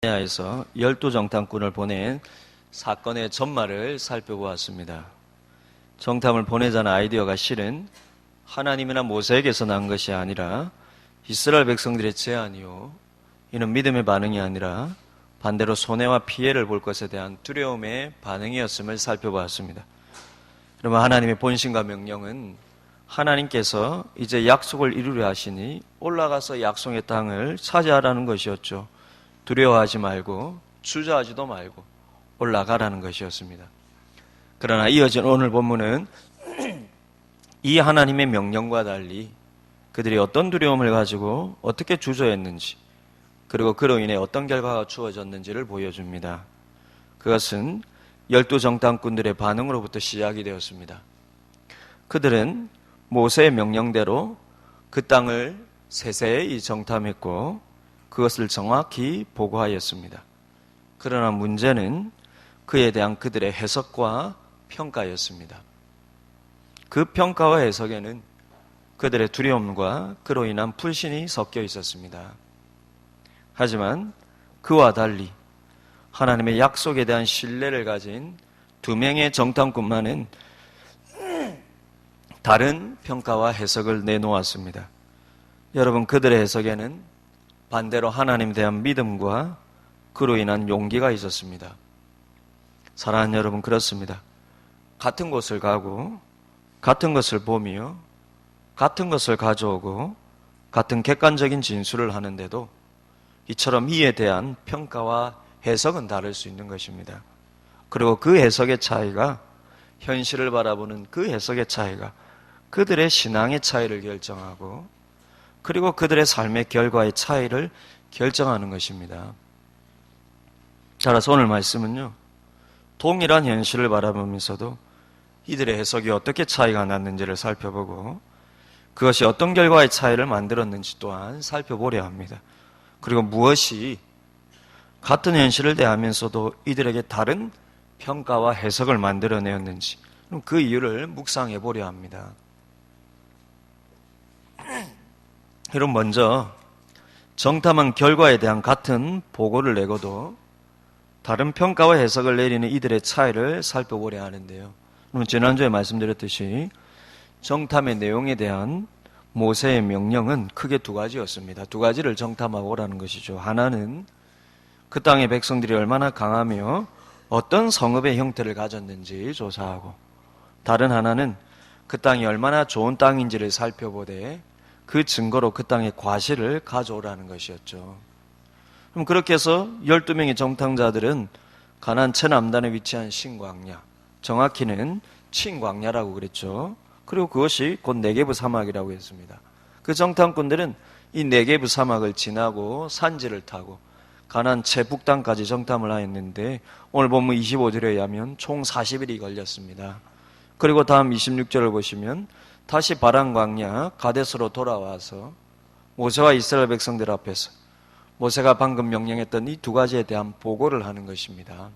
에서 12정탐꾼을 보낸 사건의 전말을 살펴보았습니다. 정탐을 보내자는 아이디어가 실은 하나님이나 모세에게서 난 것이 아니라 이스라엘 백성들의 제안이요, 이는 믿음의 반응이 아니라 반대로 손해와 피해를 볼 것에 대한 두려움의 반응이었음을 살펴보았습니다. 그러면 하나님의 본심과 명령은 하나님께서 이제 약속을 이루려 하시니 올라가서 약속의 땅을 차지하라는 것이었죠. 두려워하지 말고 주저하지도 말고 올라가라는 것이었습니다. 그러나 이어진 오늘 본문은 이 하나님의 명령과 달리 그들이 어떤 두려움을 가지고 어떻게 주저했는지, 그리고 그로 인해 어떤 결과가 주어졌는지를 보여줍니다. 그것은 12정탐꾼들의 반응으로부터 시작이 되었습니다. 그들은 모세의 명령대로 그 땅을 세세히 정탐했고 그것을 정확히 보고하였습니다. 그러나 문제는 그에 대한 그들의 해석과 평가였습니다. 그 평가와 해석에는 그들의 두려움과 그로 인한 불신이 섞여 있었습니다. 하지만 그와 달리 하나님의 약속에 대한 신뢰를 가진 두 명의 정탐꾼만은 다른 평가와 해석을 내놓았습니다. 여러분, 그들의 해석에는 반대로 하나님에 대한 믿음과 그로 인한 용기가 있었습니다. 사랑하는 여러분, 그렇습니다. 같은 곳을 가고 같은 것을 보며 같은 것을 가져오고 같은 객관적인 진술을 하는데도 이처럼 이에 대한 평가와 해석은 다를 수 있는 것입니다. 그리고 그 해석의 차이가, 현실을 바라보는 그 해석의 차이가 그들의 신앙의 차이를 결정하고 그리고 그들의 삶의 결과의 차이를 결정하는 것입니다. 따라서 오늘 말씀은요, 동일한 현실을 바라보면서도 이들의 해석이 어떻게 차이가 났는지를 살펴보고 그것이 어떤 결과의 차이를 만들었는지 또한 살펴보려 합니다. 그리고 무엇이 같은 현실을 대하면서도 이들에게 다른 평가와 해석을 만들어내었는지, 그 이유를 묵상해 보려 합니다. 여러분, 먼저 정탐한 결과에 대한 같은 보고를 내고도 다른 평가와 해석을 내리는 이들의 차이를 살펴보려 하는데요. 지난주에 말씀드렸듯이 정탐의 내용에 대한 모세의 명령은 크게 두 가지였습니다. 두 가지를 정탐하고 오라는 것이죠. 하나는 그 땅의 백성들이 얼마나 강하며 어떤 성읍의 형태를 가졌는지 조사하고, 다른 하나는 그 땅이 얼마나 좋은 땅인지를 살펴보되 그 증거로 그 땅의 과실을 가져오라는 것이었죠. 그럼 그렇게 해서 12명의 정탐자들은 가나안 최남단에 위치한 신광야, 정확히는 친광야라고 그랬죠. 그리고 그것이 곧 네게브 사막이라고 했습니다. 그 정탐꾼들은 이 네게브 사막을 지나고 산지를 타고 가나안 최북단까지 정탐을 하였는데 오늘 본문 25절에 의하면 총 40일이 걸렸습니다. 그리고 다음 26절을 보시면 다시 바란 광야 가데스로 돌아와서 모세와 이스라엘 백성들 앞에서 모세가 방금 명령했던 이 두 가지에 대한 보고를 하는 것입니다.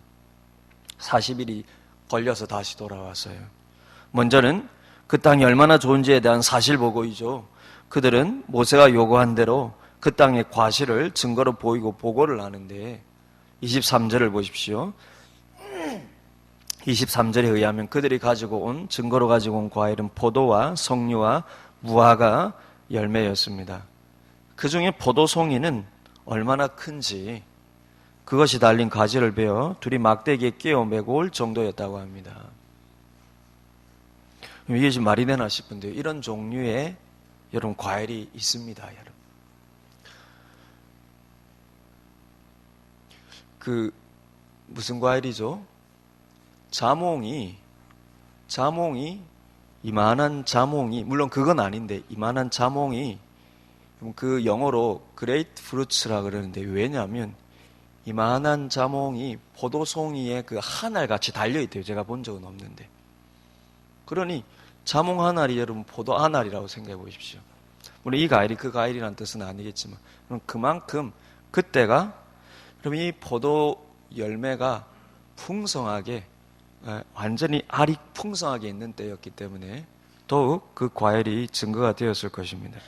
40일이 걸려서 다시 돌아왔어요. 먼저는 그 땅이 얼마나 좋은지에 대한 사실 보고이죠. 그들은 모세가 요구한 대로 그 땅의 과실을 증거로 보이고 보고를 하는데 23절을 보십시오. 23절에 의하면 그들이 증거로 가지고 온 과일은 포도와 석류와 무화과 열매였습니다. 그 중에 포도송이는 얼마나 큰지 그것이 달린 가지를 베어 둘이 막대기에 끼워 메고 올 정도였다고 합니다. 이게 지금 말이 되나 싶은데요. 이런 종류의 여러분 과일이 있습니다. 여러분. 무슨 과일이죠? 자몽이 이만한 자몽이, 물론 그건 아닌데 이만한 자몽이 그 영어로 그레이트 프루츠라 그러는데, 왜냐하면 이만한 자몽이 포도송이에 그 한 알같이 달려있대요. 제가 본 적은 없는데. 그러니 자몽 한 알이 여러분 포도 한 알이라고 생각해 보십시오. 물론 이 과일이 그 과일이라는 뜻은 아니겠지만 그만큼 그때가 그럼 이 포도 열매가 풍성하게, 완전히 알이 풍성하게 있는 때였기 때문에 더욱 그 과일이 증거가 되었을 것입니다.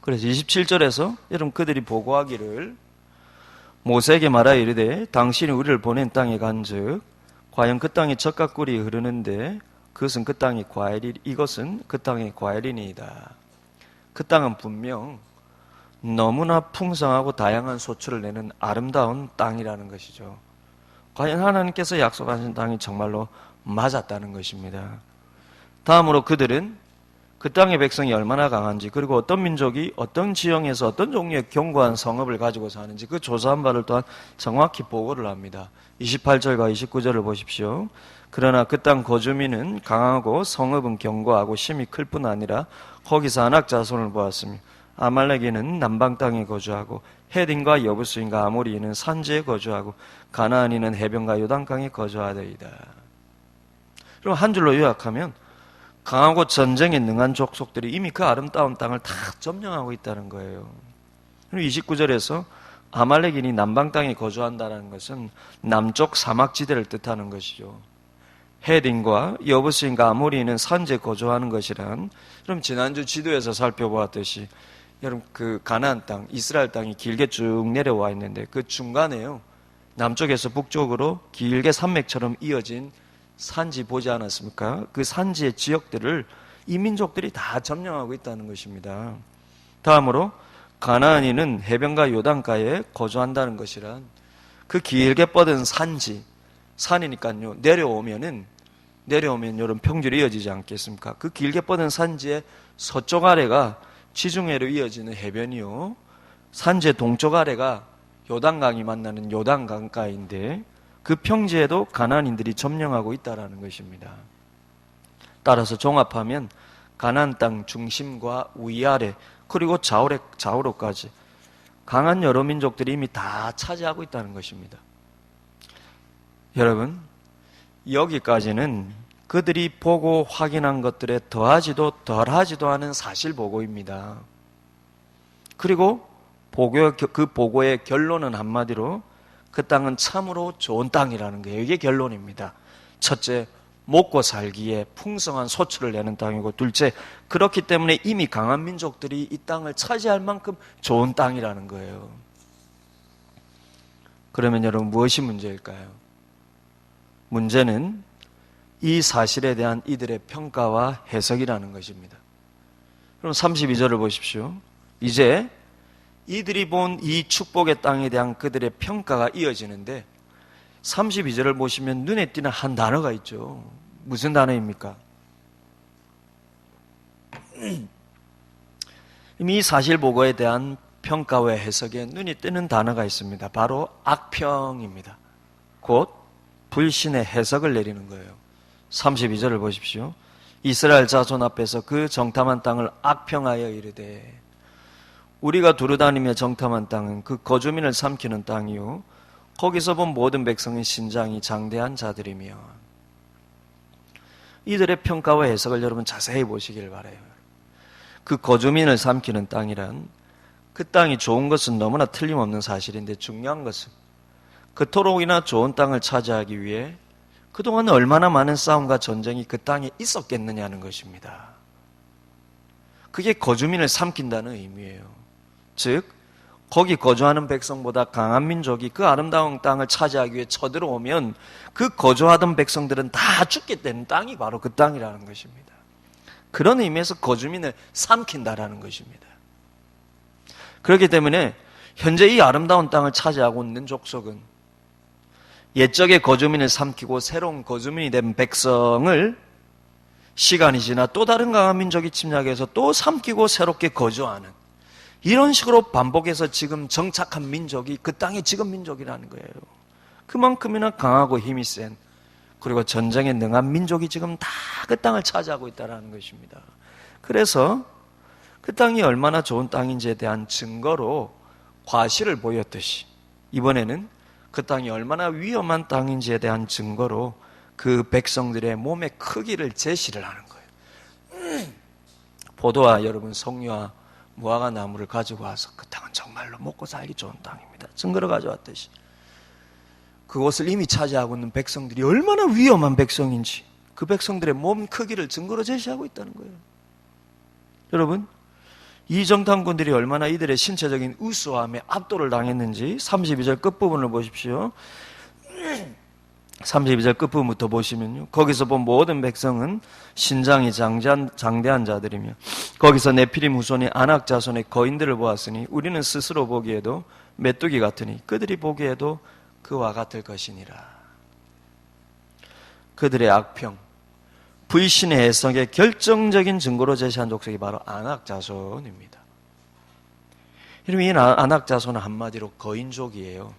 그래서 27절에서 여러분 그들이 보고하기를 모세에게 말하여 이르되 당신이 우리를 보낸 땅에 간즉 과연 그 땅에 젖과 꿀이 흐르는데 이것은 그 땅의 과일이니이다. 그 땅은 분명 너무나 풍성하고 다양한 소출을 내는 아름다운 땅이라는 것이죠. 과연 하나님께서 약속하신 땅이 정말로 맞았다는 것입니다. 다음으로 그들은 그 땅의 백성이 얼마나 강한지, 그리고 어떤 민족이 어떤 지형에서 어떤 종류의 견고한 성읍을 가지고 사는지 그 조사한 바를 또한 정확히 보고를 합니다. 28절과 29절을 보십시오. 그러나 그 땅 거주민은 강하고 성읍은 견고하고 심이 클 뿐 아니라 거기서 아낙 자손을 보았으며 아말렉인은 남방 땅에 거주하고 헤딘과 여부스인과 아모리인은 산지에 거주하고 가나안인은 해변과 요단강에 거주하더이다. 그럼 한 줄로 요약하면 강하고 전쟁에 능한 족속들이 이미 그 아름다운 땅을 다 점령하고 있다는 거예요. 그리고 29절에서 아말렉인이 남방 땅에 거주한다는 것은 남쪽 사막지대를 뜻하는 것이죠. 헤딘과 여부스인과 아모리인은 산지에 거주하는 것이란, 그럼 지난주 지도에서 살펴보았듯이 여러분 그 가나안 땅, 이스라엘 땅이 길게 쭉 내려와 있는데 그 중간에요, 남쪽에서 북쪽으로 길게 산맥처럼 이어진 산지 보지 않았습니까? 그 산지의 지역들을 이 민족들이 다 점령하고 있다는 것입니다. 다음으로 가나안인은 해변과 요단가에 거주한다는 것이란, 그 길게 뻗은 산지, 산이니까요, 내려오면 이런 평지로 이어지지 않겠습니까? 그 길게 뻗은 산지의 서쪽 아래가 지중해로 이어지는 해변이요, 산지의 동쪽 아래가 요단강이 만나는 요단강가인데 그 평지에도 가나안인들이 점령하고 있다는 것입니다. 따라서 종합하면 가나안 땅 중심과 위아래 그리고 좌우로까지 강한 여러 민족들이 이미 다 차지하고 있다는 것입니다. 여러분, 여기까지는 그들이 보고 확인한 것들에 더하지도 덜하지도 않은 사실 보고입니다. 그리고 그 보고의 결론은 한마디로 그 땅은 참으로 좋은 땅이라는 거예요. 이게 결론입니다. 첫째, 먹고 살기에 풍성한 소출을 내는 땅이고, 둘째, 그렇기 때문에 이미 강한 민족들이 이 땅을 차지할 만큼 좋은 땅이라는 거예요. 그러면 여러분, 무엇이 문제일까요? 문제는 이 사실에 대한 이들의 평가와 해석이라는 것입니다. 그럼 32절을 보십시오. 이제 이들이 본 이 축복의 땅에 대한 그들의 평가가 이어지는데 32절을 보시면 눈에 띄는 한 단어가 있죠. 무슨 단어입니까? 이미 이 사실 보고에 대한 평가와 해석에 눈이 띄는 단어가 있습니다. 바로 악평입니다. 곧 불신의 해석을 내리는 거예요. 32절을 보십시오. 이스라엘 자손 앞에서 그 정탐한 땅을 악평하여 이르되, 우리가 두루다니며 정탐한 땅은 그 거주민을 삼키는 땅이요 거기서 본 모든 백성의 신장이 장대한 자들이며. 이들의 평가와 해석을 여러분 자세히 보시길 바라요. 그 거주민을 삼키는 땅이란, 그 땅이 좋은 것은 너무나 틀림없는 사실인데 중요한 것은 그토록이나 좋은 땅을 차지하기 위해 그동안 얼마나 많은 싸움과 전쟁이 그 땅에 있었겠느냐는 것입니다. 그게 거주민을 삼킨다는 의미예요. 즉 거기 거주하는 백성보다 강한 민족이 그 아름다운 땅을 차지하기 위해 쳐들어오면 그 거주하던 백성들은 다 죽게 되는 땅이 바로 그 땅이라는 것입니다. 그런 의미에서 거주민을 삼킨다라는 것입니다. 그렇기 때문에 현재 이 아름다운 땅을 차지하고 있는 족속은 옛적의 거주민을 삼키고 새로운 거주민이 된 백성을 시간이 지나 또 다른 강한 민족이 침략해서 또 삼키고 새롭게 거주하는, 이런 식으로 반복해서 지금 정착한 민족이 그 땅의 지금 민족이라는 거예요. 그만큼이나 강하고 힘이 센, 그리고 전쟁에 능한 민족이 지금 다 그 땅을 차지하고 있다는 것입니다. 그래서 그 땅이 얼마나 좋은 땅인지에 대한 증거로 과실을 보였듯이 이번에는 그 땅이 얼마나 위험한 땅인지에 대한 증거로 그 백성들의 몸의 크기를 제시를 하는 거예요. 포도와 여러분 석류와 무화과 나무를 가지고 와서 그 땅은 정말로 먹고 살기 좋은 땅입니다. 증거를 가져왔듯이 그곳을 이미 차지하고 있는 백성들이 얼마나 위험한 백성인지 그 백성들의 몸 크기를 증거로 제시하고 있다는 거예요. 여러분, 이 정탐꾼들이 얼마나 이들의 신체적인 우수함에 압도를 당했는지 32절 끝부분을 보십시오. 32절 끝부분부터 보시면요, 거기서 본 모든 백성은 신장이 장대한 자들이며 거기서 네피림 후손이 아낙 자손의 거인들을 보았으니 우리는 스스로 보기에도 메뚜기 같으니 그들이 보기에도 그와 같을 것이니라. 그들의 악평, 불신의 해석의 결정적인 증거로 제시한 족속이 바로 아낙 자손입니다. 여러분, 이 아낙 자손은 한마디로 거인족이에요.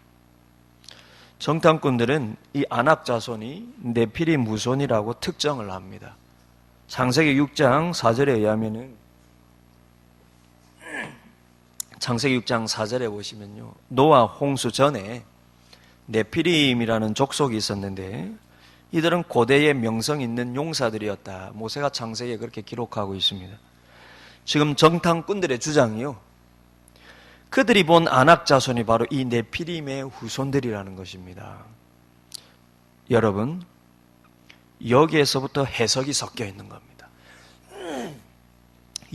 정탐꾼들은 이 아낙 자손이 네피림 후손이라고 특정을 합니다. 창세기 6장 4절에 의하면은, 창세기 6장 4절에 보시면요, 노아 홍수 전에 네피림이라는 족속이 있었는데 이들은 고대의 명성 있는 용사들이었다. 모세가 창세기에 그렇게 기록하고 있습니다. 지금 정탐꾼들의 주장이요, 그들이 본 아낙 자손이 바로 이 네피림의 후손들이라는 것입니다. 여러분, 여기에서부터 해석이 섞여 있는 겁니다.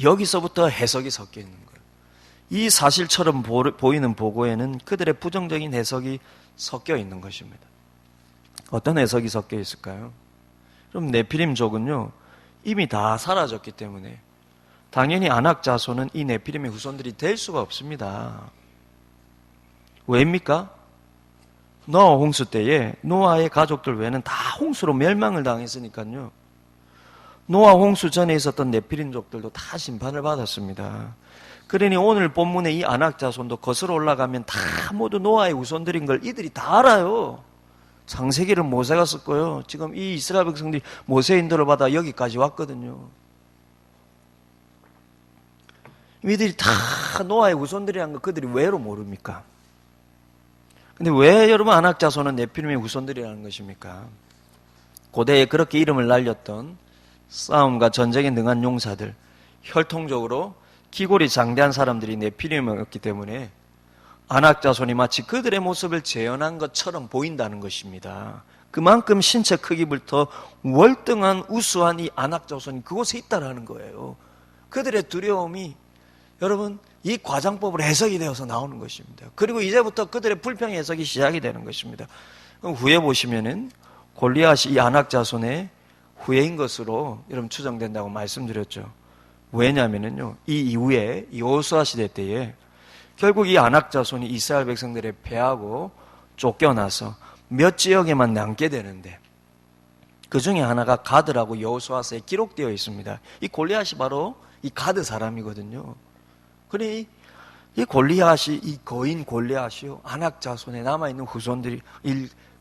여기서부터 해석이 섞여 있는 거예요. 이 사실처럼 보이는 보고에는 그들의 부정적인 해석이 섞여 있는 것입니다. 어떤 해석이 섞여 있을까요? 그럼 네피림족은요, 이미 다 사라졌기 때문에 당연히 아낙 자손은 이 네피림의 후손들이 될 수가 없습니다. 왜입니까? 노아 홍수 때에 노아의 가족들 외에는 다 홍수로 멸망을 당했으니까요, 노아 홍수 전에 있었던 네피림족들도 다 심판을 받았습니다. 그러니 오늘 본문의 이 아낙 자손도 거슬러 올라가면 다 모두 노아의 후손들인 걸 이들이 다 알아요. 창세기를 모세가 썼고요, 지금 이 이스라엘 백성들이 모세의 인도를 받아 여기까지 왔거든요. 이들이 다 노아의 후손들이라는 거 그들이 왜로 모릅니까? 근데 왜 여러분 아낙 자손은 네피림의 후손들이라는 것입니까? 고대에 그렇게 이름을 날렸던 싸움과 전쟁에 능한 용사들, 혈통적으로 기골이 장대한 사람들이 네피림이었기 때문에 아낙 자손이 마치 그들의 모습을 재현한 것처럼 보인다는 것입니다. 그만큼 신체 크기부터 월등한 우수한 이 아낙 자손이 그곳에 있다라는 거예요. 그들의 두려움이 여러분 이 과장법으로 해석이 되어서 나오는 것입니다. 그리고 이제부터 그들의 불평 해석이 시작이 되는 것입니다. 후에 보시면은 골리앗이 이 아낙 자손의 후예인 것으로 여러분 추정된다고 말씀드렸죠. 왜냐하면은요, 이 이후에 여호수아 시대 때에 결국 이 아낙 자손이 이스라엘 백성들의 패하고 쫓겨나서 몇 지역에만 남게 되는데 그 중에 하나가 가드라고 여호수아서에 기록되어 있습니다. 이 골리앗이 바로 이 가드 사람이거든요. 그러니 이 골리앗이, 이 거인 골리앗이요, 아낙 자손에 남아있는 후손들일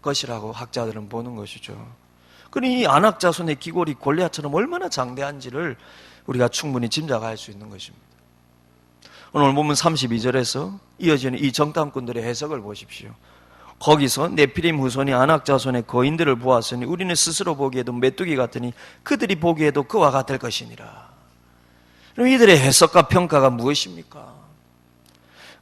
것이라고 학자들은 보는 것이죠. 그러니 이 아낙 자손의 기골이 골리앗처럼 얼마나 장대한지를 우리가 충분히 짐작할 수 있는 것입니다. 오늘 본문 32절에서 이어지는 이 정탐꾼들의 해석을 보십시오. 거기서 네피림 후손이 아낙 자손의 거인들을 보았으니 우리는 스스로 보기에도 메뚜기 같으니 그들이 보기에도 그와 같을 것이니라. 그럼 이들의 해석과 평가가 무엇입니까?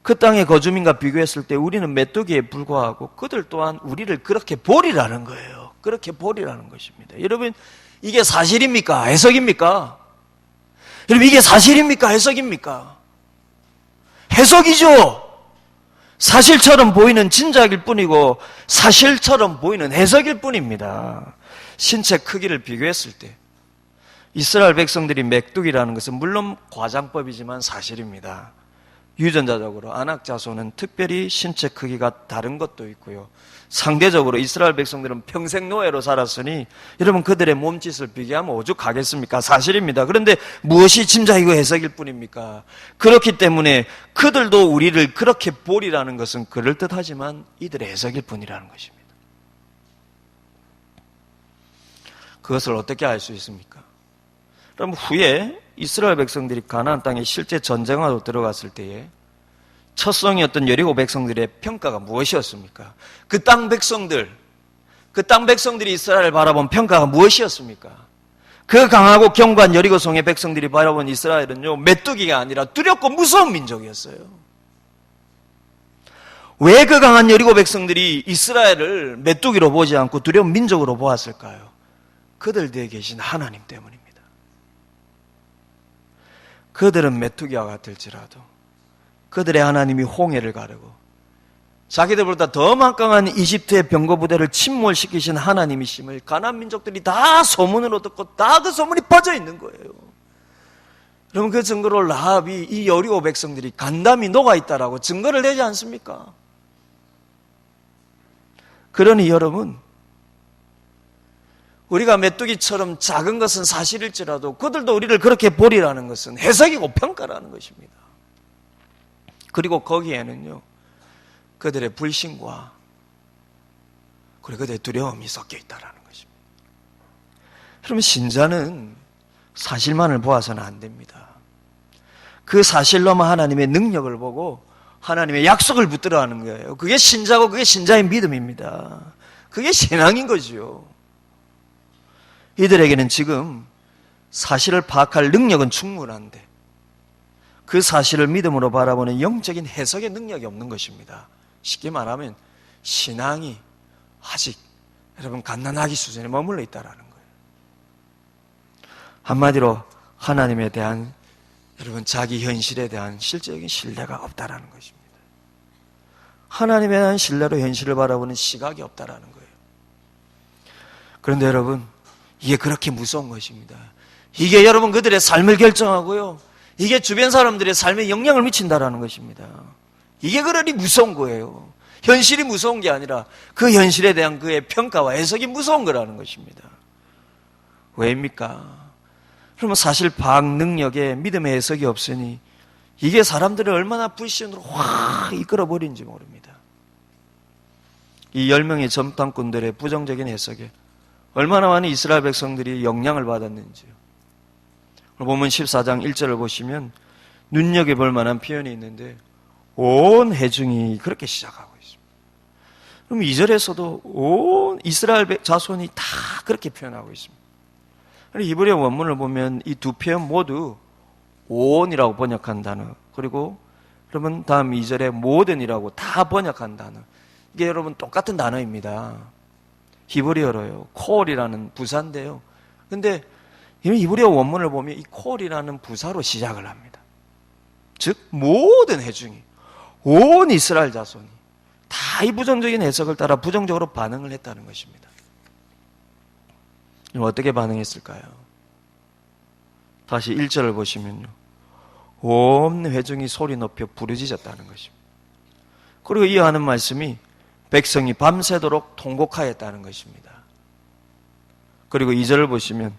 그 땅의 거주민과 비교했을 때 우리는 메뚜기에 불과하고 그들 또한 우리를 그렇게 보리라는 거예요. 그렇게 보리라는 것입니다. 여러분, 이게 사실입니까? 해석입니까? 여러분, 이게 사실입니까? 해석입니까? 해석이죠. 사실처럼 보이는 진작일 뿐이고 사실처럼 보이는 해석일 뿐입니다. 신체 크기를 비교했을 때 이스라엘 백성들이 메뚜기라는 것은 물론 과장법이지만 사실입니다. 유전자적으로 아낙 자손은 특별히 신체 크기가 다른 것도 있고요, 상대적으로 이스라엘 백성들은 평생 노예로 살았으니 여러분 그들의 몸짓을 비교하면 오죽하겠습니까? 사실입니다. 그런데 무엇이 짐작이고 해석일 뿐입니까? 그렇기 때문에 그들도 우리를 그렇게 보리라는 것은 그럴듯하지만 이들의 해석일 뿐이라는 것입니다. 그것을 어떻게 알 수 있습니까? 그럼 후에 이스라엘 백성들이 가나안 땅에 실제 전쟁하러 들어갔을 때에 첫 성이었던 여리고 백성들의 평가가 무엇이었습니까? 그 땅 백성들이 이스라엘을 바라본 평가가 무엇이었습니까? 그 강하고 견고한 여리고 성의 백성들이 바라본 이스라엘은요, 메뚜기가 아니라 두렵고 무서운 민족이었어요. 왜 그 강한 여리고 백성들이 이스라엘을 메뚜기로 보지 않고 두려운 민족으로 보았을까요? 그들 뒤에 계신 하나님 때문입니다. 그들은 메뚜기와 같을지라도 그들의 하나님이 홍해를 가르고 자기들보다 더 막강한 이집트의 병거 부대를 침몰시키신 하나님이심을 가나안 민족들이 다 소문으로 듣고 다 그 소문이 퍼져 있는 거예요. 여러분, 그 증거로 라합이 이 여리고 백성들이 간담이 녹아있다라고 증거를 내지 않습니까? 그러니 여러분, 우리가 메뚜기처럼 작은 것은 사실일지라도 그들도 우리를 그렇게 보리라는 것은 해석이고 평가라는 것입니다. 그리고 거기에는요, 그들의 불신과 그리고 그들의 두려움이 섞여 있다는 것입니다. 여러분, 신자는 사실만을 보아서는 안 됩니다. 그 사실로만 하나님의 능력을 보고 하나님의 약속을 붙들어 하는 거예요. 그게 신자고 그게 신자의 믿음입니다. 그게 신앙인 거지요. 이들에게는 지금 사실을 파악할 능력은 충분한데 그 사실을 믿음으로 바라보는 영적인 해석의 능력이 없는 것입니다. 쉽게 말하면 신앙이 아직 여러분 갓난아기 수준에 머물러 있다는 거예요. 한마디로 하나님에 대한 여러분 자기 현실에 대한 실제적인 신뢰가 없다라는 것입니다. 하나님에 대한 신뢰로 현실을 바라보는 시각이 없다라는 거예요. 그런데 여러분, 이게 그렇게 무서운 것입니다. 이게 여러분 그들의 삶을 결정하고요, 이게 주변 사람들의 삶에 영향을 미친다라는 것입니다. 이게 그러니 무서운 거예요. 현실이 무서운 게 아니라 그 현실에 대한 그의 평가와 해석이 무서운 거라는 것입니다. 왜입니까? 그러면 사실 파악 능력에 믿음의 해석이 없으니 이게 사람들을 얼마나 불신으로 확 이끌어버린지 모릅니다. 이 10명의 점탕꾼들의 부정적인 해석에 얼마나 많은 이스라엘 백성들이 영향을 받았는지요. 보면 14장 1절을 보시면 눈여겨볼 만한 표현이 있는데 온 회중이 그렇게 시작하고 있습니다. 그럼 2절에서도 온 이스라엘 자손이 다 그렇게 표현하고 있습니다. 히브리어 원문을 보면 이 두 표현 모두 온이라고 번역한 단어, 그리고 여러분 다음 2절에 모든이라고 다 번역한 단어, 이게 여러분 똑같은 단어입니다. 히브리어로요. 콜이라는 부사인데요. 근데 히브리어 원문을 보면 이 콜이라는 부사로 시작을 합니다. 즉 모든 회중이, 온 이스라엘 자손이 다 이 부정적인 해석을 따라 부정적으로 반응을 했다는 것입니다. 어떻게 반응했을까요? 다시 1절을 보시면요, 온 회중이 소리 높여 부르짖었다는 것입니다. 그리고 이어하는 말씀이 백성이 밤새도록 통곡하였다는 것입니다. 그리고 2절을 보시면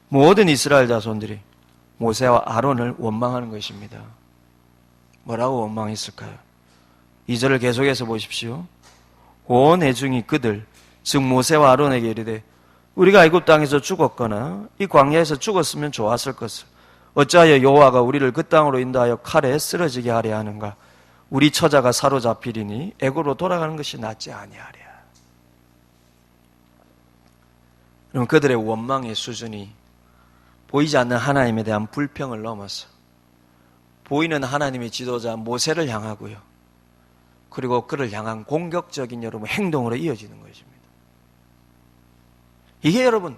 모든 이스라엘 자손들이 모세와 아론을 원망하는 것입니다. 뭐라고 원망했을까요? 2절을 계속해서 보십시오. 온 회중이 그들, 즉 모세와 아론에게 이르되 우리가 애굽 땅에서 죽었거나 이 광야에서 죽었으면 좋았을 것을 어찌하여 여호와가 우리를 그 땅으로 인도하여 칼에 쓰러지게 하려 하는가? 우리 처자가 사로잡히리니 애굽으로 돌아가는 것이 낫지 아니하랴. 그럼 그들의 원망의 수준이 보이지 않는 하나님에 대한 불평을 넘어서 보이는 하나님의 지도자 모세를 향하고요, 그리고 그를 향한 공격적인 여러분 행동으로 이어지는 것입니다. 이게 여러분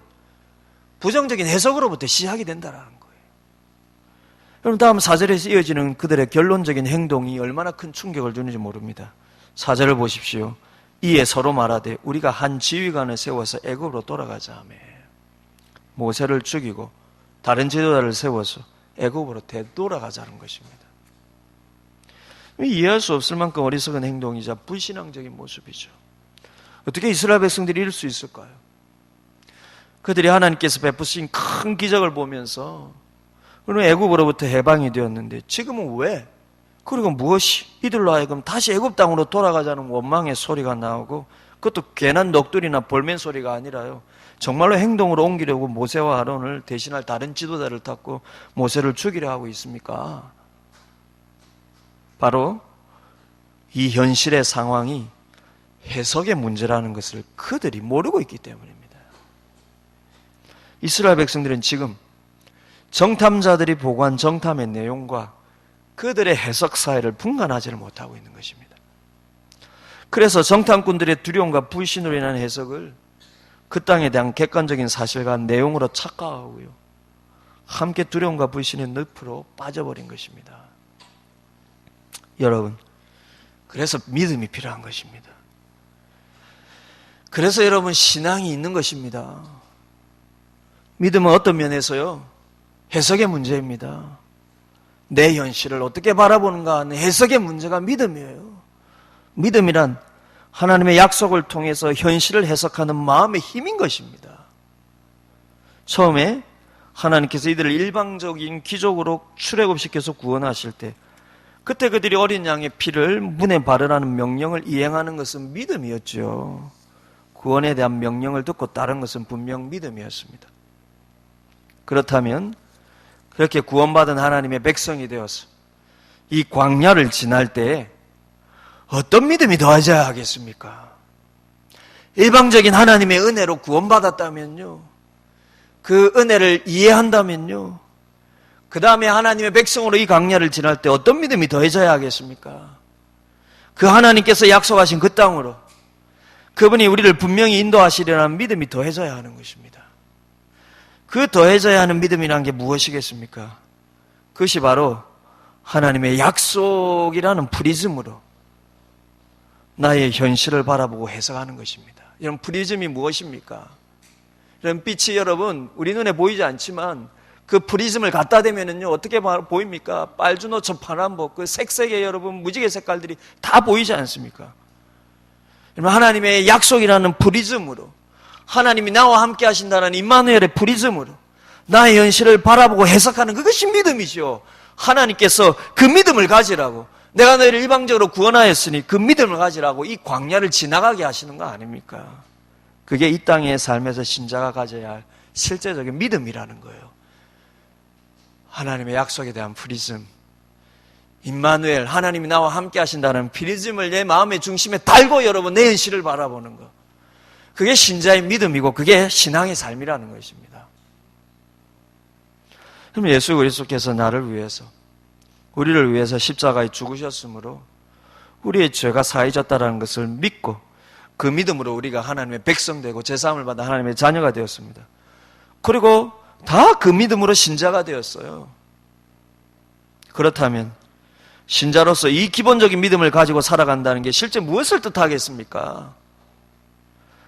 부정적인 해석으로부터 시작이 된다는 거예요. 여러분 다음 4절에서 이어지는 그들의 결론적인 행동이 얼마나 큰 충격을 주는지 모릅니다. 4절을 보십시오. 이에 서로 말하되 우리가 한 지휘관을 세워서 애굽으로 돌아가자 하며 모세를 죽이고 다른 지도자를 세워서 애굽으로 되돌아가자는 것입니다. 이해할 수 없을 만큼 어리석은 행동이자 불신앙적인 모습이죠. 어떻게 이스라엘 백성들이 이럴 수 있을까요? 그들이 하나님께서 베푸신 큰 기적을 보면서 그러면 애굽으로부터 해방이 되었는데 지금은 왜? 그리고 무엇이 이들로 하여금 다시 애굽 땅으로 돌아가자는 원망의 소리가 나오고, 그것도 괜한 넋두리나 볼멘 소리가 아니라요, 정말로 행동으로 옮기려고 모세와 아론을 대신할 다른 지도자를 탔고 모세를 죽이려 하고 있습니까? 바로 이 현실의 상황이 해석의 문제라는 것을 그들이 모르고 있기 때문입니다. 이스라엘 백성들은 지금 정탐자들이 보고한 정탐의 내용과 그들의 해석 사이를 분간하지를 못하고 있는 것입니다. 그래서 정탐꾼들의 두려움과 불신으로 인한 해석을 그 땅에 대한 객관적인 사실과 내용으로 착각하고요, 함께 두려움과 불신의 늪으로 빠져버린 것입니다. 여러분, 그래서 믿음이 필요한 것입니다. 그래서 여러분, 신앙이 있는 것입니다. 믿음은 어떤 면에서요, 해석의 문제입니다. 내 현실을 어떻게 바라보는가 하는 해석의 문제가 믿음이에요. 믿음이란 하나님의 약속을 통해서 현실을 해석하는 마음의 힘인 것입니다. 처음에 하나님께서 이들을 일방적인 기적으로 출애굽시켜서 구원하실 때, 그때 그들이 어린 양의 피를 문에 바르라는 명령을 이행하는 것은 믿음이었죠. 구원에 대한 명령을 듣고 따른 것은 분명 믿음이었습니다. 그렇다면 그렇게 구원받은 하나님의 백성이 되어서 이 광야를 지날 때 어떤 믿음이 더해져야 하겠습니까? 일방적인 하나님의 은혜로 구원받았다면요, 그 은혜를 이해한다면요, 그 다음에 하나님의 백성으로 이 광야를 지날 때 어떤 믿음이 더해져야 하겠습니까? 그 하나님께서 약속하신 그 땅으로 그분이 우리를 분명히 인도하시리라는 믿음이 더해져야 하는 것입니다. 그 더해져야 하는 믿음이란 게 무엇이겠습니까? 그것이 바로 하나님의 약속이라는 프리즘으로 나의 현실을 바라보고 해석하는 것입니다. 여러분, 프리즘이 무엇입니까? 여러분, 빛이 여러분 우리 눈에 보이지 않지만 그 프리즘을 갖다 대면은요, 어떻게 보입니까? 빨주노초 파란보, 그 색색의 여러분 무지개 색깔들이 다 보이지 않습니까? 여러분, 하나님의 약속이라는 프리즘으로, 하나님이 나와 함께 하신다는 임마누엘의 프리즘으로 나의 현실을 바라보고 해석하는 그것이 믿음이죠. 하나님께서 그 믿음을 가지라고, 내가 너희를 일방적으로 구원하였으니 그 믿음을 가지라고 이 광야를 지나가게 하시는 거 아닙니까? 그게 이 땅의 삶에서 신자가 가져야 할 실제적인 믿음이라는 거예요. 하나님의 약속에 대한 프리즘, 임마누엘, 하나님이 나와 함께 하신다는 프리즘을 내 마음의 중심에 달고 여러분 내 현실을 바라보는 것, 그게 신자의 믿음이고 그게 신앙의 삶이라는 것입니다. 그럼 예수 그리스도께서 나를 위해서, 우리를 위해서 십자가에 죽으셨으므로 우리의 죄가 사해졌다는 것을 믿고 그 믿음으로 우리가 하나님의 백성 되고 제사함을 받아 하나님의 자녀가 되었습니다. 그리고 다 그 믿음으로 신자가 되었어요. 그렇다면 신자로서 이 기본적인 믿음을 가지고 살아간다는 게 실제 무엇을 뜻하겠습니까?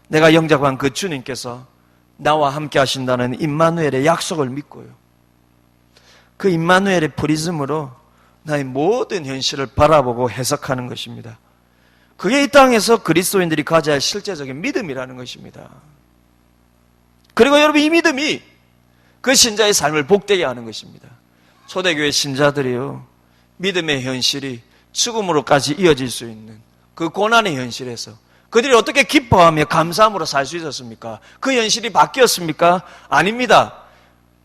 내가 영접한 그 주님께서 나와 함께 하신다는 임마누엘의 약속을 믿고요, 그 임마누엘의 프리즘으로 나의 모든 현실을 바라보고 해석하는 것입니다. 그게 이 땅에서 그리스도인들이 가져야 할 실제적인 믿음이라는 것입니다. 그리고 여러분, 이 믿음이 그 신자의 삶을 복되게 하는 것입니다. 초대교회 신자들이요, 믿음의 현실이 죽음으로까지 이어질 수 있는 그 고난의 현실에서 그들이 어떻게 기뻐하며 감사함으로 살 수 있었습니까? 그 현실이 바뀌었습니까? 아닙니다.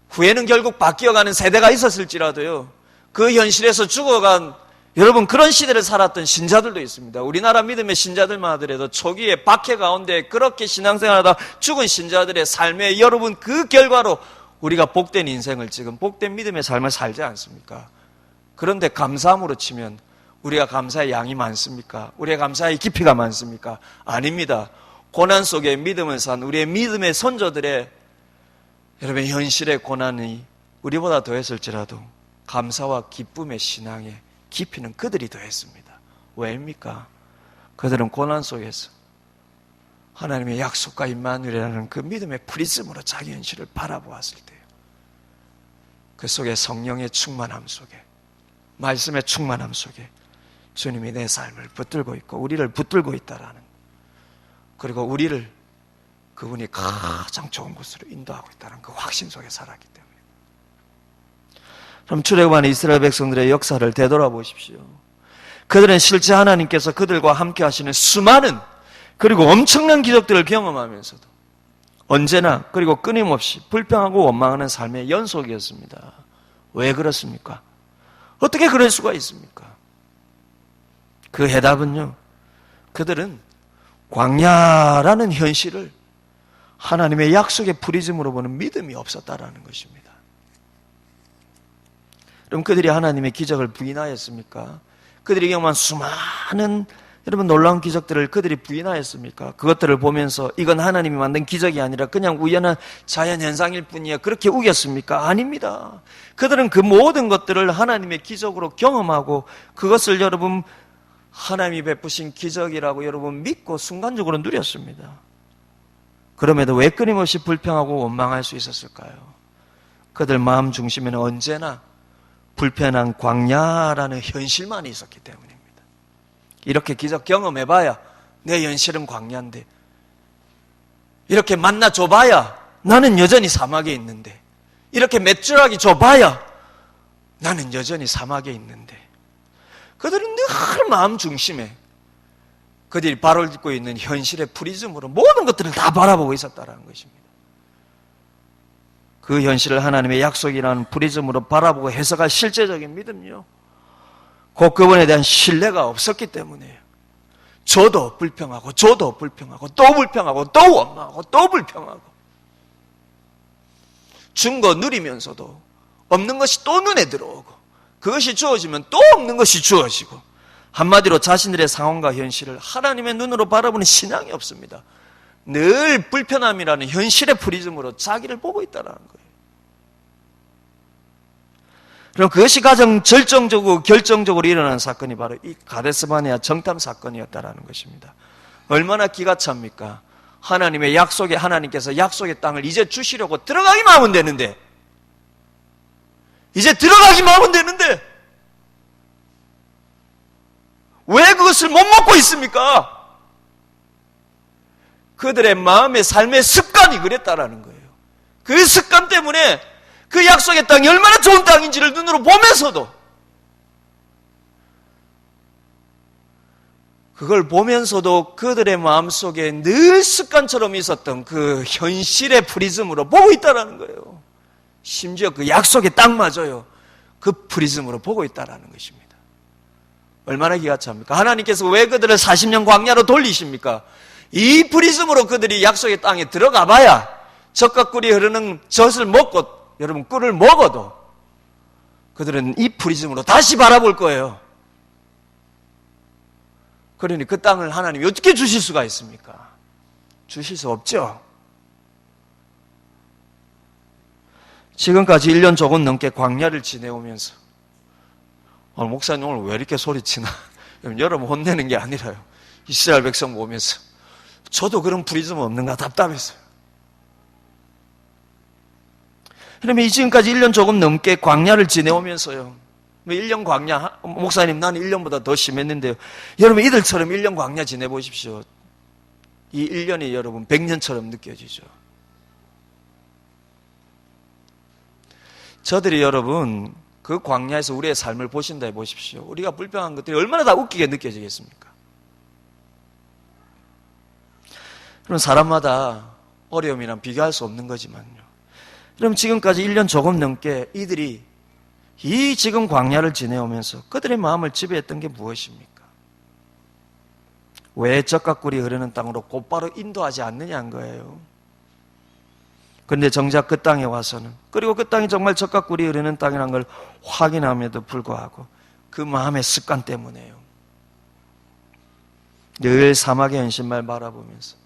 후에는 결국 바뀌어가는 세대가 있었을지라도요, 그 현실에서 죽어간 여러분 그런 시대를 살았던 신자들도 있습니다. 우리나라 믿음의 신자들만 하더라도 초기에 박해 가운데 그렇게 신앙생활하다 죽은 신자들의 삶에 여러분 그 결과로 우리가 복된 인생을, 지금 복된 믿음의 삶을 살지 않습니까? 그런데 감사함으로 치면 우리가 감사의 양이 많습니까? 우리의 감사의 깊이가 많습니까? 아닙니다. 고난 속에 믿음을 산 우리의 믿음의 선조들의 여러분 현실의 고난이 우리보다 더했을지라도 감사와 기쁨의 신앙의 깊이는 그들이 더했습니다. 왜입니까? 그들은 고난 속에서 하나님의 약속과 임마누엘이라는 그 믿음의 프리즘으로 자기 현실을 바라보았을 때요, 그 속에 성령의 충만함 속에, 말씀의 충만함 속에 주님이 내 삶을 붙들고 있고 우리를 붙들고 있다라는, 그리고 우리를 그분이 가장 좋은 곳으로 인도하고 있다는 그 확신 속에 살았기 때문에. 그럼 출애굽한 이스라엘 백성들의 역사를 되돌아보십시오. 그들은 실제 하나님께서 그들과 함께 하시는 수많은 그리고 엄청난 기적들을 경험하면서도 언제나 그리고 끊임없이 불평하고 원망하는 삶의 연속이었습니다. 왜 그렇습니까? 어떻게 그럴 수가 있습니까? 그 해답은요, 그들은 광야라는 현실을 하나님의 약속의 프리즘으로 보는 믿음이 없었다라는 것입니다. 그럼 그들이 하나님의 기적을 부인하였습니까? 그들이 경험한 수많은 여러분, 놀라운 기적들을 그들이 부인하였습니까? 그것들을 보면서 이건 하나님이 만든 기적이 아니라 그냥 우연한 자연현상일 뿐이야, 그렇게 우겼습니까? 아닙니다. 그들은 그 모든 것들을 하나님의 기적으로 경험하고 그것을 여러분 하나님이 베푸신 기적이라고 여러분 믿고 순간적으로 누렸습니다. 그럼에도 왜 끊임없이 불평하고 원망할 수 있었을까요? 그들 마음 중심에는 언제나 불편한 광야라는 현실만 있었기 때문입니다. 이렇게 기적 경험해봐야 내 현실은 광야인데, 이렇게 만나 줘봐야 나는 여전히 사막에 있는데, 이렇게 맷줄하기 줘봐야 나는 여전히 사막에 있는데, 그들은 늘 마음 중심에 그들이 바라보고 있는 현실의 프리즘으로 모든 것들을 다 바라보고 있었다는 것입니다. 그 현실을 하나님의 약속이라는 프리즘으로 바라보고 해석할 실제적인 믿음요, 곧 그분에 대한 신뢰가 없었기 때문에요. 저도 불평하고 저도 불평하고 또 불평하고 또 원망하고 또 불평하고, 준 거 누리면서도 없는 것이 또 눈에 들어오고, 그것이 주어지면 또 없는 것이 주어지고, 한마디로 자신들의 상황과 현실을 하나님의 눈으로 바라보는 신앙이 없습니다. 늘 불편함이라는 현실의 프리즘으로 자기를 보고 있다는 거예요. 그럼 그것이 가장 절정적이고 결정적으로 일어난 사건이 바로 이 가데스바네아 정탐 사건이었다는 것입니다. 얼마나 기가 찹니까? 하나님의 약속에, 하나님께서 약속의 땅을 이제 주시려고 들어가기만 하면 되는데, 이제 들어가기만 하면 되는데 왜 그것을 못 먹고 있습니까? 그들의 마음의 삶의 습관이 그랬다라는 거예요. 그 습관 때문에 그 약속의 땅이 얼마나 좋은 땅인지를 눈으로 보면서도, 그걸 보면서도 그들의 마음속에 늘 습관처럼 있었던 그 현실의 프리즘으로 보고 있다라는 거예요. 심지어 그 약속의 땅마저요, 그 프리즘으로 보고 있다라는 것입니다. 얼마나 기가 찹니까? 하나님께서 왜 그들을 40년 광야로 돌리십니까? 이 프리즘으로 그들이 약속의 땅에 들어가 봐야 젖과 꿀이 흐르는 젖을 먹고, 여러분 꿀을 먹어도 그들은 이 프리즘으로 다시 바라볼 거예요. 그러니 그 땅을 하나님이 어떻게 주실 수가 있습니까? 주실 수 없죠. 지금까지 1년 조금 넘게 광야를 지내오면서, 목사님 오늘 왜 이렇게 소리치나? 여러분 혼내는 게 아니라요, 이스라엘 백성 보면서 저도 그런 프리즘 없는가 답답했어요. 그러면 지금까지 1년 조금 넘게 광야를 지내오면서요, 1년 광야, 목사님 나는 1년보다 더 심했는데요, 여러분 이들처럼 1년 광야 지내보십시오. 이 1년이 여러분 100년처럼 느껴지죠. 저들이 여러분 그 광야에서 우리의 삶을 보신다 해보십시오. 우리가 불평한 것들이 얼마나 다 웃기게 느껴지겠습니까? 그럼 사람마다 어려움이랑 비교할 수 없는 거지만요, 그럼 지금까지 1년 조금 넘게 이들이 이 지금 광야를 지내오면서 그들의 마음을 지배했던 게 무엇입니까? 왜 젖과 꿀이 흐르는 땅으로 곧바로 인도하지 않느냐는 거예요. 그런데 정작 그 땅에 와서는, 그리고 그 땅이 정말 젖과 꿀이 흐르는 땅이라는 걸 확인함에도 불구하고 그 마음의 습관 때문에요, 늘 사막의 현실만 바라보면서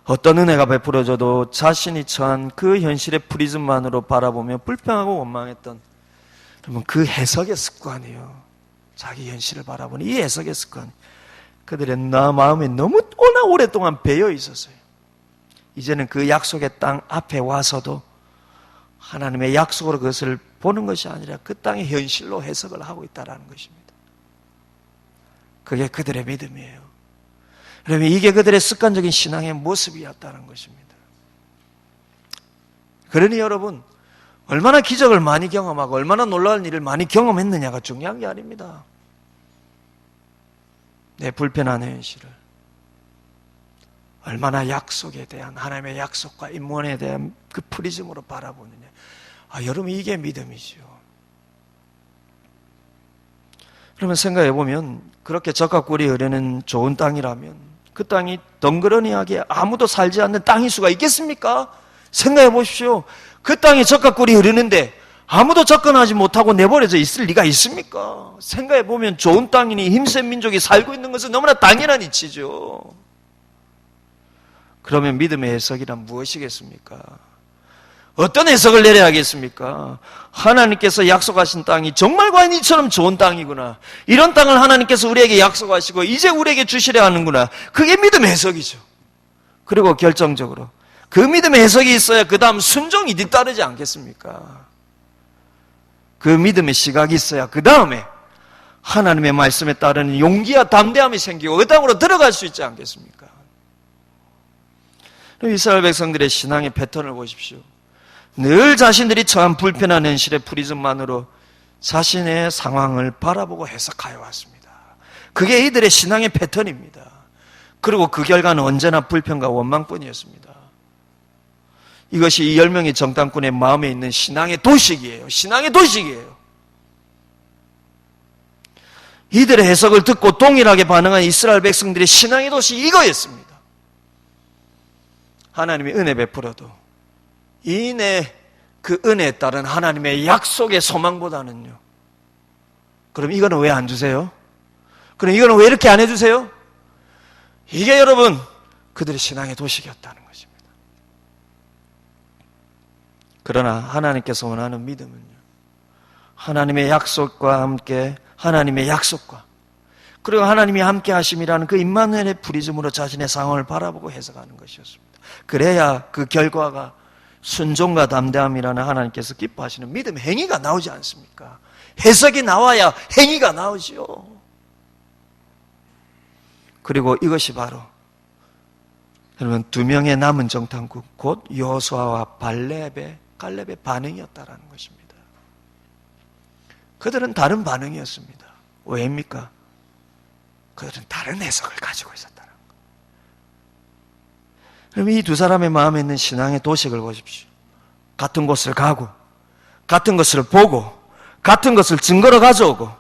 어떤 은혜가 베풀어져도 자신이 처한 그 현실의 프리즘만으로 바라보며 불평하고 원망했던, 여러분 그 해석의 습관이에요. 자기 현실을 바라보는 이 해석의 습관, 그들의 마음에 너무 오랫동안 배어 있었어요. 이제는 그 약속의 땅 앞에 와서도 하나님의 약속으로 그것을 보는 것이 아니라 그 땅의 현실로 해석을 하고 있다는 것입니다. 그게 그들의 믿음이에요. 그러면 이게 그들의 습관적인 신앙의 모습이었다는 것입니다. 그러니 여러분, 얼마나 기적을 많이 경험하고 얼마나 놀라운 일을 많이 경험했느냐가 중요한 게 아닙니다. 내 불편한 현실을 얼마나 약속에 대한, 하나님의 약속과 인문에 대한 그 프리즘으로 바라보느냐. 여러분 이게 믿음이죠. 그러면 생각해보면 그렇게 젖과 꿀이 흐르는 좋은 땅이라면 그 땅이 덩그러니하게 아무도 살지 않는 땅일 수가 있겠습니까? 생각해 보십시오. 그 땅에 젖과 꿀이 흐르는데 아무도 접근하지 못하고 내버려져 있을 리가 있습니까? 생각해보면 좋은 땅이니 힘센 민족이 살고 있는 것은 너무나 당연한 이치죠. 그러면 믿음의 해석이란 무엇이겠습니까? 어떤 해석을 내려야겠습니까? 하나님께서 약속하신 땅이 정말 과연 이처럼 좋은 땅이구나. 이런 땅을 하나님께서 우리에게 약속하시고 이제 우리에게 주시려 하는구나. 그게 믿음의 해석이죠. 그리고 결정적으로 그 믿음의 해석이 있어야 그 다음 순종이 뒤따르지 않겠습니까? 그 믿음의 시각이 있어야 그 다음에 하나님의 말씀에 따르는 용기와 담대함이 생기고 그 땅으로 들어갈 수 있지 않겠습니까? 이스라엘 백성들의 신앙의 패턴을 보십시오. 늘 자신들이 처한 불편한 현실의 프리즘만으로 자신의 상황을 바라보고 해석하여 왔습니다. 그게 이들의 신앙의 패턴입니다. 그리고 그 결과는 언제나 불평과 원망뿐이었습니다. 이것이 이 10명의 정탐꾼의 마음에 있는 신앙의 도식이에요. 신앙의 도식이에요. 이들의 해석을 듣고 동일하게 반응한 이스라엘 백성들의 신앙의 도식이 이거였습니다. 하나님이 은혜 베풀어도 그 은혜에 따른 하나님의 약속의 소망보다는요. 그럼 이거는 왜 안 주세요? 그럼 이거는 왜 이렇게 안 해주세요? 이게 여러분 그들의 신앙의 도식이었다는 것입니다. 그러나 하나님께서 원하는 믿음은요. 하나님의 약속과 함께 하나님의 약속과 그리고 하나님이 함께 하심이라는 그 임마누엘의 프리즘으로 자신의 상황을 바라보고 해석하는 것이었습니다. 그래야 그 결과가 순종과 담대함이라는 하나님께서 기뻐하시는 믿음 행위가 나오지 않습니까? 해석이 나와야 행위가 나오지요. 그리고 이것이 바로 여러분 2명의 남은 정탐꾼 곧 여호수아와 갈렙의 반응이었다라는 것입니다. 그들은 다른 반응이었습니다. 왜입니까? 그들은 다른 해석을 가지고 있었다는 것. 그럼 이 두 사람의 마음에 있는 신앙의 도식을 보십시오. 같은 곳을 가고 같은 것을 보고 같은 것을 증거로 가져오고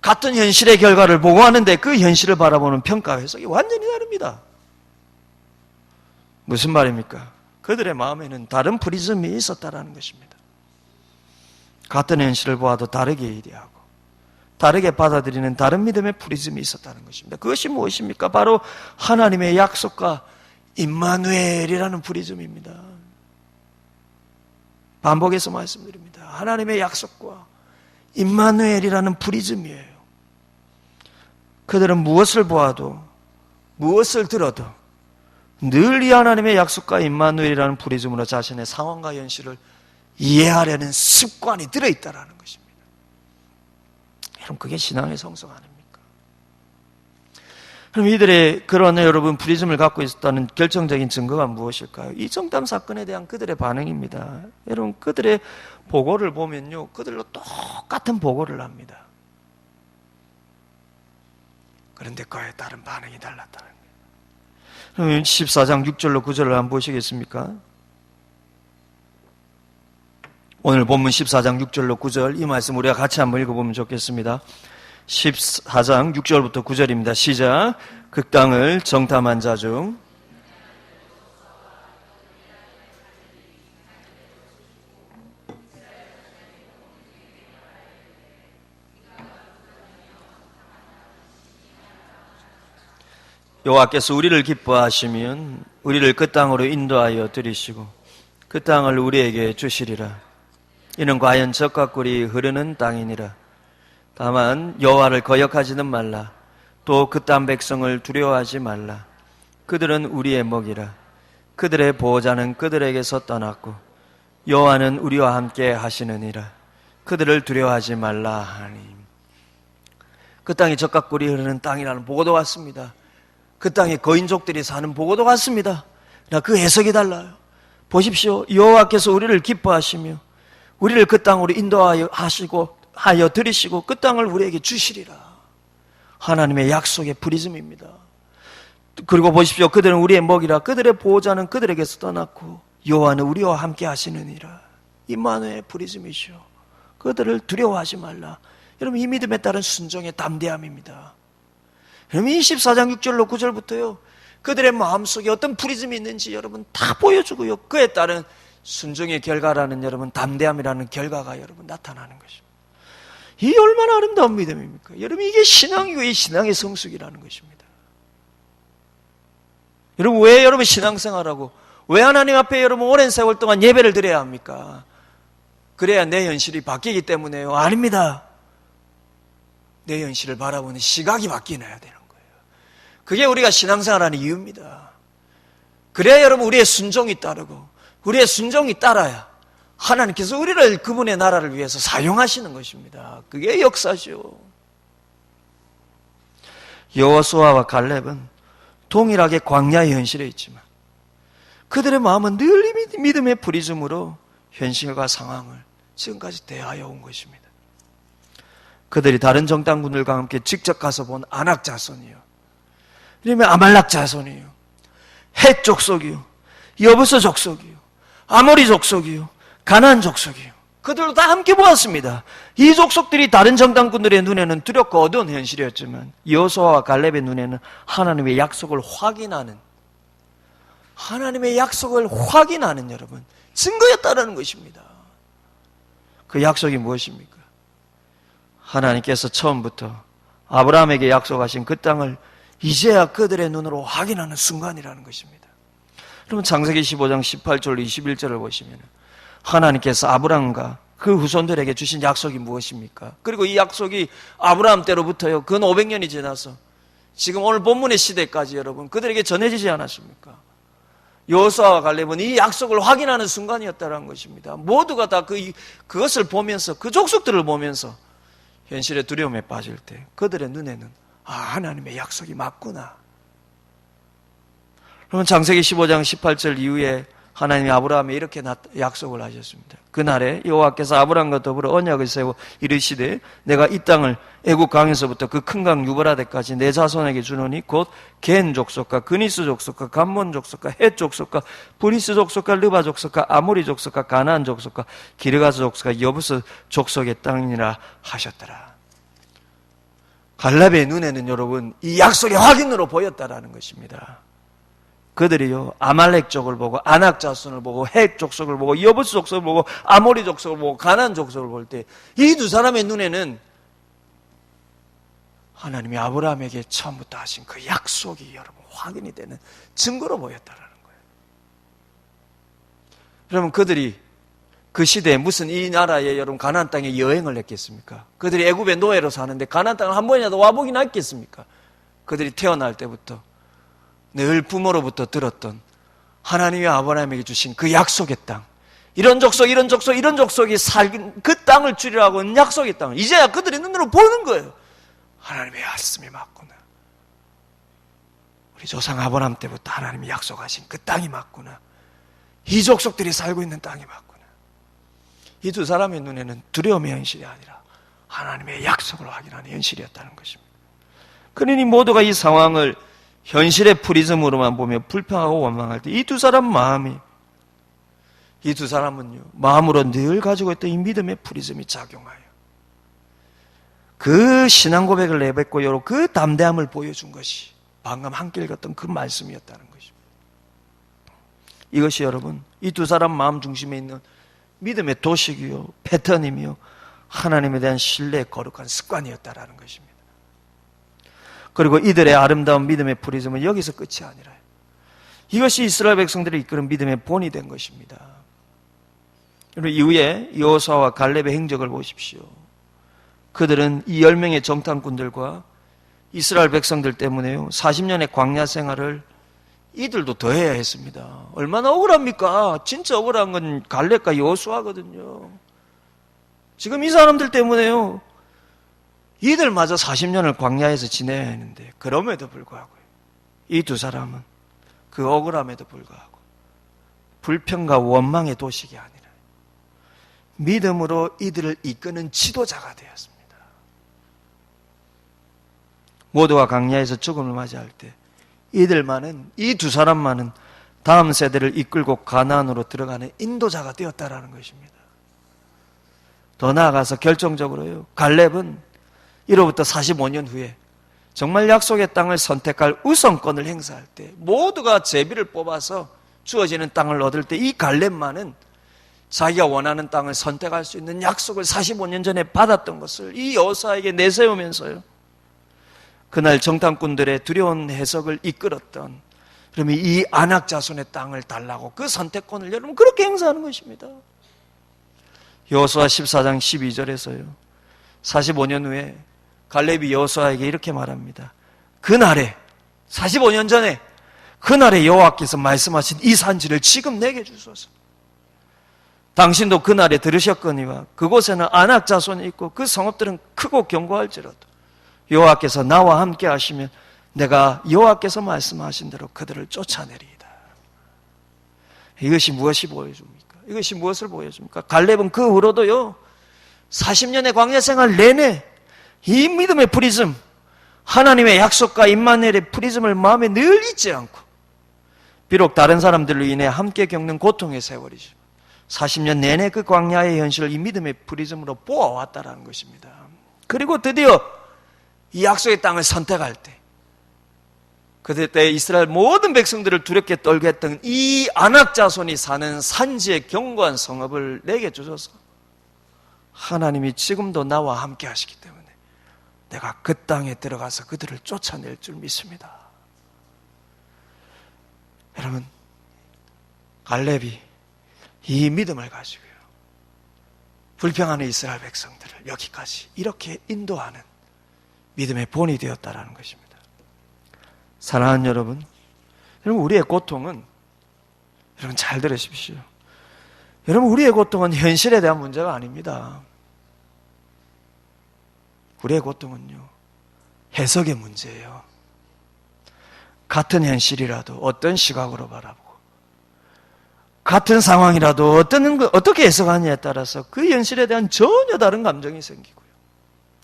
같은 현실의 결과를 보고하는데 그 현실을 바라보는 평가 해석이 완전히 다릅니다. 무슨 말입니까? 그들의 마음에는 다른 프리즘이 있었다라는 것입니다. 같은 현실을 보아도 다르게 이해하고 다르게 받아들이는 다른 믿음의 프리즘이 있었다는 것입니다. 그것이 무엇입니까? 바로 하나님의 약속과 임마누엘이라는 프리즘입니다. 반복해서 말씀드립니다. 하나님의 약속과 임마누엘이라는 프리즘이에요. 그들은 무엇을 보아도 무엇을 들어도 늘 이 하나님의 약속과 임마누엘이라는 프리즘으로 자신의 상황과 현실을 이해하려는 습관이 들어있다는 것입니다. 여러분 그게 신앙의 성성 아닙니까? 그럼 이들의 그런 여러분 프리즘을 갖고 있었다는 결정적인 증거가 무엇일까요? 이 정탐 사건에 대한 그들의 반응입니다. 여러분 그들의 보고를 보면요, 그들로 똑같은 보고를 합니다. 그런데 그에 따른 반응이 달랐다는 거예요. 그럼 14장 6절로 9절을 한번 보시겠습니까? 오늘 본문 14장 6절로 9절 이 말씀 우리가 같이 한번 읽어보면 좋겠습니다. 14장 6절부터 9절입니다. 시작. 그 땅을 정탐한 자 중 여호와께서 우리를 기뻐하시면 우리를 그 땅으로 인도하여 들이시고 그 땅을 우리에게 주시리라. 이는 과연 젖과 꿀이 흐르는 땅이니라. 다만 여호와를 거역하지는 말라. 또 그 땅 백성을 두려워하지 말라. 그들은 우리의 먹이라. 그들의 보호자는 그들에게서 떠났고 여호와는 우리와 함께 하시느니라. 그들을 두려워하지 말라 하니. 그 땅이 젖과 꿀이 흐르는 땅이라는 보고도 왔습니다. 그 땅에 거인족들이 사는 보고도 같습니다. 그 해석이 달라요. 보십시오. 여호와께서 우리를 기뻐하시며 우리를 그 땅으로 인도하여 들이시고 그 땅을 우리에게 주시리라. 하나님의 약속의 프리즘입니다. 그리고 보십시오. 그들은 우리의 먹이라. 그들의 보호자는 그들에게서 떠났고 여호와는 우리와 함께 하시느니라. 임마누엘의 프리즘이시오. 그들을 두려워하지 말라. 여러분 이 믿음에 따른 순종의 담대함입니다. 여러분 24장 6절로 9절부터요. 그들의 마음속에 어떤 프리즘이 있는지 여러분 다 보여주고요. 그에 따른 순종의 결과라는 여러분, 담대함이라는 결과가 여러분 나타나는 것입니다. 이 얼마나 아름다운 믿음입니까? 여러분, 이게 신앙이고 이 신앙의 성숙이라는 것입니다. 여러분, 왜 여러분 신앙생활하고 왜 하나님 앞에 여러분 오랜 세월 동안 예배를 드려야 합니까? 그래야 내 현실이 바뀌기 때문에요? 아닙니다. 내 현실을 바라보는 시각이 바뀌어야 되는 거예요. 그게 우리가 신앙생활하는 이유입니다. 그래야 여러분 우리의 순종이 따르고 우리의 순종이 따라야 하나님께서 우리를 그분의 나라를 위해서 사용하시는 것입니다. 그게 역사죠. 여호수아와 갈렙은 동일하게 광야의 현실에 있지만 그들의 마음은 늘 믿음의 프리즘으로 현실과 상황을 지금까지 대하여 온 것입니다. 그들이 다른 정탐꾼들과 함께 직접 가서 본 아낙 자손이요, 그러면 아말렉 자손이요, 헷 족속이요, 여부스 족속이요, 아모리 족속이요, 가나안 족속이요, 그들도 다 함께 보았습니다. 이 족속들이 다른 정탐꾼들의 눈에는 두렵고 어두운 현실이었지만 여호수아와 갈렙의 눈에는 하나님의 약속을 확인하는, 하나님의 약속을 확인하는 여러분 증거였다라는 것입니다. 그 약속이 무엇입니까? 하나님께서 처음부터 아브라함에게 약속하신 그 땅을 이제야 그들의 눈으로 확인하는 순간이라는 것입니다. 그러면 창세기 15장 18절 21절을 보시면 하나님께서 아브라함과 그 후손들에게 주신 약속이 무엇입니까? 그리고 이 약속이 아브라함 때로부터요 근 500년이 지나서 지금 오늘 본문의 시대까지 여러분 그들에게 전해지지 않았습니까? 여호수아와 갈렙은 이 약속을 확인하는 순간이었다는 것입니다. 모두가 다 그것을 보면서, 그 족속들을 보면서 현실의 두려움에 빠질 때 그들의 눈에는 하나님의 약속이 맞구나. 그러면 창세기 15장 18절 이후에 하나님이 아브라함에 이렇게 약속을 하셨습니다. 그날에 여호와께서 아브라함과 더불어 언약을 세워 이르시되 내가 이 땅을 애굽 강에서부터 그 큰 강 유브라데까지 내 자손에게 주노니 곧 겐 족속과 그니스 족속과 감몬 족속과 헷 족속과 브리스 족속과 르바 족속과 아모리 족속과 가나안 족속과 기르가스 족속과 여부스 족속의 땅이라 하셨더라. 갈렙의 눈에는 여러분 이 약속의 확인으로 보였다라는 것입니다. 그들이요 아말렉 족을 보고 아낙 자손을 보고 헷 족속을 보고 여부스 족속을 보고 아모리 족속을 보고 가나안 족속을 볼 때 이 두 사람의 눈에는 하나님이 아브라함에게 처음부터 하신 그 약속이 여러분 확인이 되는 증거로 보였다라는 거예요. 여러분 그들이 그 시대에 무슨 이 나라에 여러분 가나안 땅에 여행을 했겠습니까? 그들이 애굽의 노예로 사는데 가나안 땅을 한 번이라도 와보긴 했겠습니까? 그들이 태어날 때부터 늘 부모로부터 들었던 하나님이 아브라함에게 주신 그 약속의 땅, 이런 족속, 이런 족속, 이런 족속이 살긴 그 땅을 주리라고 하는 약속의 땅을 이제야 그들의 눈으로 보는 거예요. 하나님의 말씀이 맞구나. 우리 조상 아브라함 때부터 하나님이 약속하신 그 땅이 맞구나. 이 족속들이 살고 있는 땅이 맞구나. 이 두 사람의 눈에는 두려움의 현실이 아니라 하나님의 약속을 확인하는 현실이었다는 것입니다. 그러니 모두가 이 상황을 현실의 프리즘으로만 보며 불평하고 원망할 때 이 두 사람 마음이, 이 두 사람은요 마음으로 늘 가지고 있던 이 믿음의 프리즘이 작용하여 그 신앙 고백을 내뱉고 그 담대함을 보여준 것이 방금 함께 읽었던 그 말씀이었다는 것입니다. 이것이 여러분 이 두 사람 마음 중심에 있는 믿음의 도식이요 패턴이며 하나님에 대한 신뢰의 거룩한 습관이었다라는 것입니다. 그리고 이들의 아름다운 믿음의 프리즘은 여기서 끝이 아니라요. 이것이 이스라엘 백성들을 이끄는 믿음의 본이 된 것입니다. 그리고 이후에 여호수아와 갈렙의 행적을 보십시오. 그들은 이 10명의 정탐꾼들과 이스라엘 백성들 때문에요 40년의 광야 생활을 이들도 더 해야 했습니다. 얼마나 억울합니까? 진짜 억울한 건 갈렙과 여호수아거든요. 지금 이 사람들 때문에요 이들마저 40년을 광야에서 지내야 했는데 그럼에도 불구하고 이 두 사람은 그 억울함에도 불구하고 불평과 원망의 도식이 아니라 믿음으로 이들을 이끄는 지도자가 되었습니다. 모두가 광야에서 죽음을 맞이할 때 이들만은, 이 두 사람만은 다음 세대를 이끌고 가나안으로 들어가는 인도자가 되었다라는 것입니다. 더 나아가서 결정적으로요 갈렙은 이로부터 45년 후에 정말 약속의 땅을 선택할 우선권을 행사할 때 모두가 제비를 뽑아서 주어지는 땅을 얻을 때 이 갈렙만은 자기가 원하는 땅을 선택할 수 있는 약속을 45년 전에 받았던 것을 이 여호수아에게 내세우면서요, 그날 정탐꾼들의 두려운 해석을 이끌었던, 그러면 이 아낙 자손의 땅을 달라고 그 선택권을 여러분 그렇게 행사하는 것입니다. 여호수아 14장 12절에서요 45년 후에 갈렙이 여호수아에게 이렇게 말합니다. 그날에 45년 전에 그날에 여호와께서 말씀하신 이 산지를 지금 내게 주소서. 당신도 그날에 들으셨거니와 그곳에는 아낙 자손이 있고 그 성읍들은 크고 견고할지라도 여호와께서 나와 함께 하시면 내가 여호와께서 말씀하신 대로 그들을 쫓아내리이다. 이것이 무엇이 보여줍니까? 이것이 무엇을 보여줍니까? 갈렙은 그 후로도요 40년의 광야 생활 내내 이 믿음의 프리즘, 하나님의 약속과 임마누엘의 프리즘을 마음에 늘 잊지 않고, 비록 다른 사람들로 인해 함께 겪는 고통의 세월이지만 40년 내내 그 광야의 현실을 이 믿음의 프리즘으로 보아왔다라는 것입니다. 그리고 드디어 이 약속의 땅을 선택할 때, 그때 이스라엘 모든 백성들을 두렵게 떨게 했던 이 아낙 자손이 사는 산지의 견고한 성읍을 내게 주셔서 하나님이 지금도 나와 함께 하시기 때문에 내가 그 땅에 들어가서 그들을 쫓아낼 줄 믿습니다. 여러분, 갈렙이 이 믿음을 가지고요 불평하는 이스라엘 백성들을 여기까지 이렇게 인도하는 믿음의 본이 되었다라는 것입니다. 사랑하는 여러분, 우리의 고통은, 여러분 잘 들으십시오. 여러분, 우리의 고통은 현실에 대한 문제가 아닙니다. 우리의 고통은요 해석의 문제예요. 같은 현실이라도 어떤 시각으로 바라보고, 같은 상황이라도 어떻게 해석하느냐에 따라서 그 현실에 대한 전혀 다른 감정이 생기고요,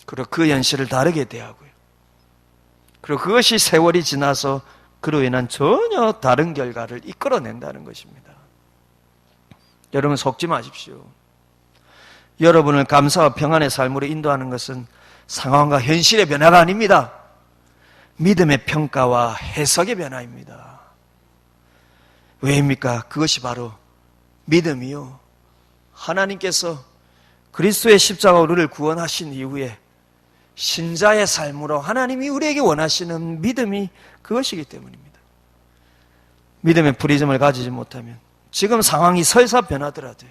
그리고 그 현실을 다르게 대하고요, 그리고 그것이 세월이 지나서 그로 인한 전혀 다른 결과를 이끌어낸다는 것입니다. 여러분 속지 마십시오. 여러분을 감사와 평안의 삶으로 인도하는 것은 상황과 현실의 변화가 아닙니다. 믿음의 평가와 해석의 변화입니다. 왜입니까? 그것이 바로 믿음이요, 하나님께서 그리스도의 십자가로 우리를 구원하신 이후에 신자의 삶으로 하나님이 우리에게 원하시는 믿음이 그것이기 때문입니다. 믿음의 프리즘을 가지지 못하면 지금 상황이 설사 변하더라도요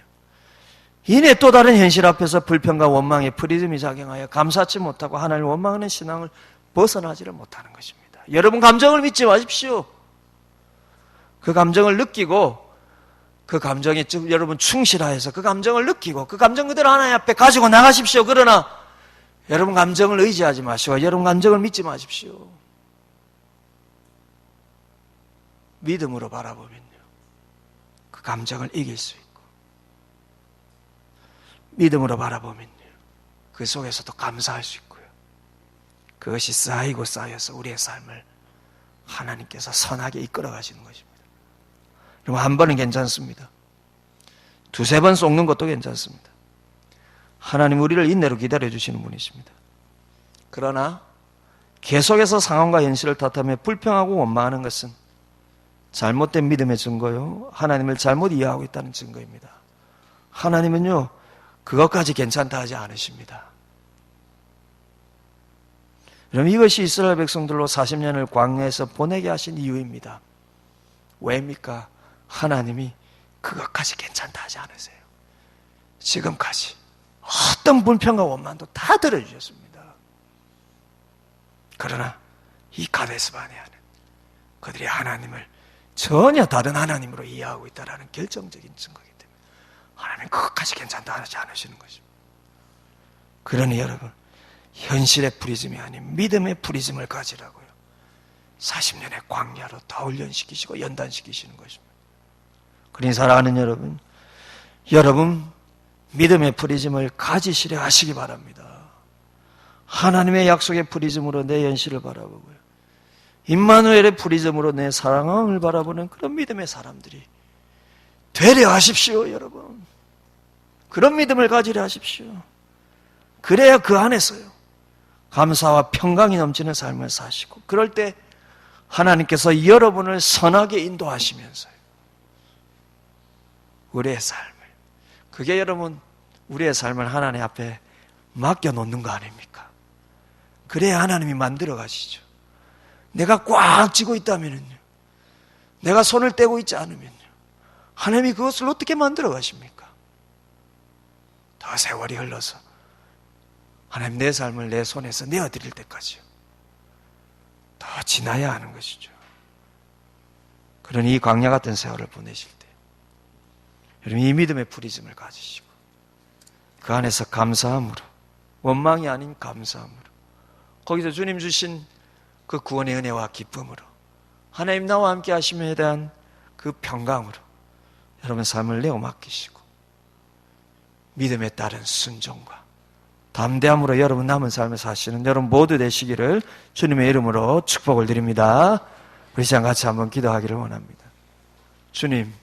이내 또 다른 현실 앞에서 불평과 원망의 프리즘이 작용하여 감사치 못하고 하나님을 원망하는 신앙을 벗어나지를 못하는 것입니다. 여러분 감정을 믿지 마십시오. 그 감정을 느끼고 그 감정에 여러분 충실하여서 그 감정을 느끼고 그 감정 그대로 하나님 앞에 가지고 나가십시오. 그러나 여러분 감정을 의지하지 마시고 여러분 감정을 믿지 마십시오. 믿음으로 바라보면요 그 감정을 이길 수 있고, 믿음으로 바라보면요 그 속에서도 감사할 수 있고요, 그것이 쌓이고 쌓여서 우리의 삶을 하나님께서 선하게 이끌어 가시는 것입니다. 그럼 한 번은 괜찮습니다. 두세 번 쏟는 것도 괜찮습니다. 하나님 우리를 인내로 기다려주시는 분이십니다. 그러나 계속해서 상황과 현실을 탓하며 불평하고 원망하는 것은 잘못된 믿음의 증거요, 하나님을 잘못 이해하고 있다는 증거입니다. 하나님은요 그것까지 괜찮다 하지 않으십니다. 그럼 이것이 이스라엘 백성들로 40년을 광야에서 보내게 하신 이유입니다. 왜입니까? 하나님이 그것까지 괜찮다 하지 않으세요. 지금까지 어떤 불평과 원망도 다 들어주셨습니다. 그러나 이 가데스 바네아는 그들이 하나님을 전혀 다른 하나님으로 이해하고 있다는 결정적인 증거이기 때문에 하나님은 그것까지 괜찮다 하지 않으시는 것입니다. 그러니 여러분 현실의 프리즘이 아닌 믿음의 프리즘을 가지라고요 40년의 광야로 더 훈련시키시고 연단시키시는 것입니다. 그러니 사랑하는 여러분 믿음의 프리즘을 가지시려 하시기 바랍니다. 하나님의 약속의 프리즘으로 내 현실을 바라보고요 임마누엘의 프리즘으로 내 사랑을 바라보는 그런 믿음의 사람들이 되려 하십시오. 여러분 그런 믿음을 가지려 하십시오. 그래야 그 안에서요 감사와 평강이 넘치는 삶을 사시고, 그럴 때 하나님께서 여러분을 선하게 인도하시면서요 우리의 삶을 그게 여러분 우리의 삶을 하나님 앞에 맡겨놓는 거 아닙니까? 그래야 하나님이 만들어 가시죠. 내가 꽉 쥐고 있다면요, 내가 손을 떼고 있지 않으면요, 하나님이 그것을 어떻게 만들어 가십니까? 더 세월이 흘러서 하나님 내 삶을 내 손에서 내어드릴 때까지요, 더 지나야 하는 것이죠. 그런 이 광야 같은 세월을 보내실 때 여러분 이 믿음의 프리즘을 가지시고 그 안에서 감사함으로, 원망이 아닌 감사함으로, 거기서 주님 주신 그 구원의 은혜와 기쁨으로, 하나님 나와 함께 하심에 대한 그 평강으로 여러분 삶을 내어 맡기시고 믿음에 따른 순종과 담대함으로 여러분 남은 삶을 사시는 여러분 모두 되시기를 주님의 이름으로 축복을 드립니다. 우리 시간 같이 한번 기도하기를 원합니다. 주님,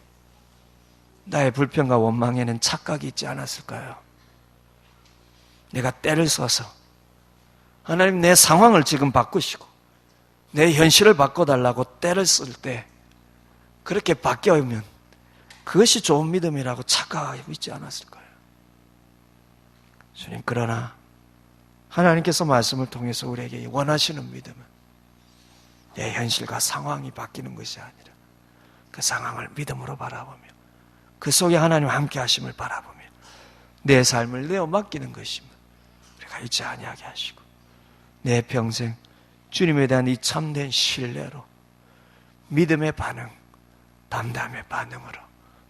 나의 불평과 원망에는 착각이 있지 않았을까요? 내가 때를 써서 하나님 내 상황을 지금 바꾸시고 내 현실을 바꿔달라고 때를 쓸 때 그렇게 바뀌어오면 그것이 좋은 믿음이라고 착각하고 있지 않았을까요? 주님, 그러나 하나님께서 말씀을 통해서 우리에게 원하시는 믿음은 내 현실과 상황이 바뀌는 것이 아니라 그 상황을 믿음으로 바라보며 그 속에 하나님 함께 하심을 바라보며 내 삶을 내어 맡기는 것임을 우리가 잊지 아니하게 하시고 내 평생 주님에 대한 이 참된 신뢰로 믿음의 반응, 담담의 반응으로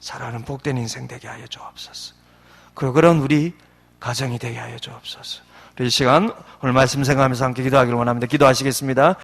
살아가는 복된 인생 되게 하여 주옵소서. 그리고 그런 우리 가정이 되게 하여 주옵소서. 우리 이 시간 오늘 말씀 생각하면서 함께 기도하기를 원합니다. 기도하시겠습니다.